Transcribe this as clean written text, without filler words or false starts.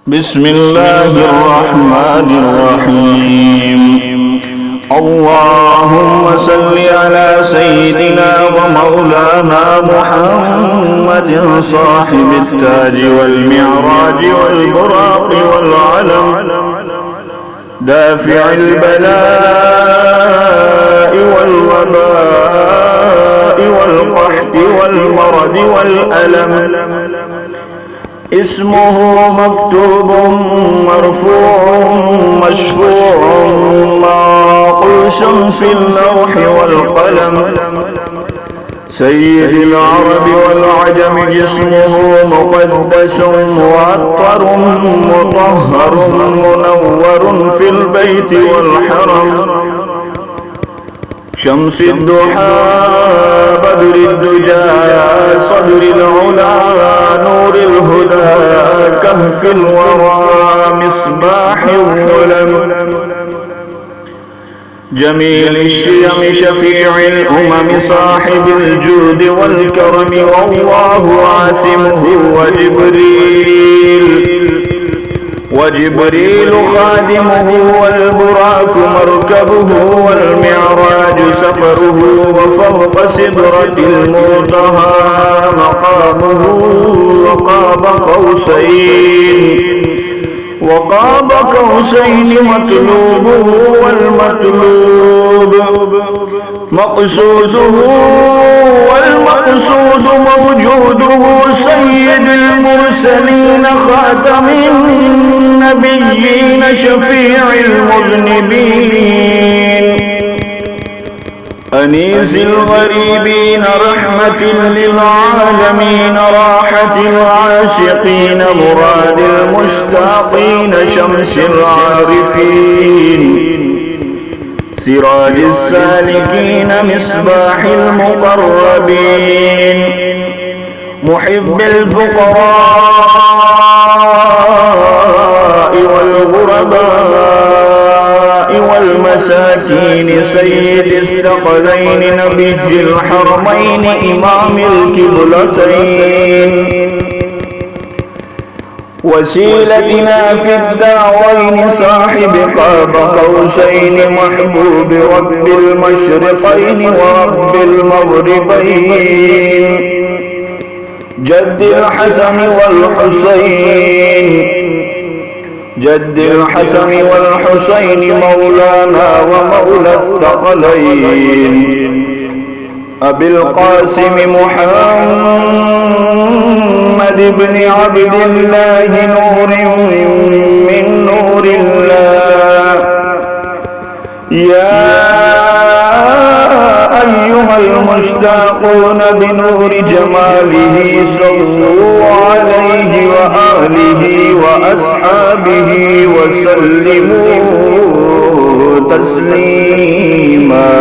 بسم الله الرحمن الرحيم. اللهم صل على سيدنا ومولانا محمد صاحب التاج والمعراج والبراق والعلم، دافع البلاء والوباء والقحط والمرض والألم، اسمه مكتوب مرفوع مشفوع منقوش في اللوح والقلم، سيد العرب والعجم، جسمه مقدس معطر مطهر منور في البيت والحرم، شمس الضحى بدر الدجى صدر العلا نور الهدى كهف الورى مصباح الظلم، جميل الشيم شفيع الأمم صاحب الجود والكرم، والله عاصمه وجبريل خادمه، والبراك مركبه، والمعراج سفره، وفوق سدرة المنتهى مقامه، وقاب قوسين مطلوبه، والمطلوب مقصوده، والمقصود موجوده، سيد المرسلين خاتم النبيين شفيع المذنبين، أنيس الغريبين رحمة للعالمين، راحة العاشقين مراد المشتاقين، شمس العارفين سراج السالكين مصباح المقربين، محب الفقراء والغرباء والمساكين، سيد الثقلين نبي الحرمين إمام القبلتين، وسيلتنا في الدارين صاحب قاب قوسين، محبوب رب المشرقين ورب المغربين، جد الحسن والحسين مولانا ومولى الثقلين، أبي القاسم محمد بن عبد الله نور من نور الله، يا أيها المشتاقون بنور جماله صلوا عليه وآله وأصحابه وسلموا تسليما.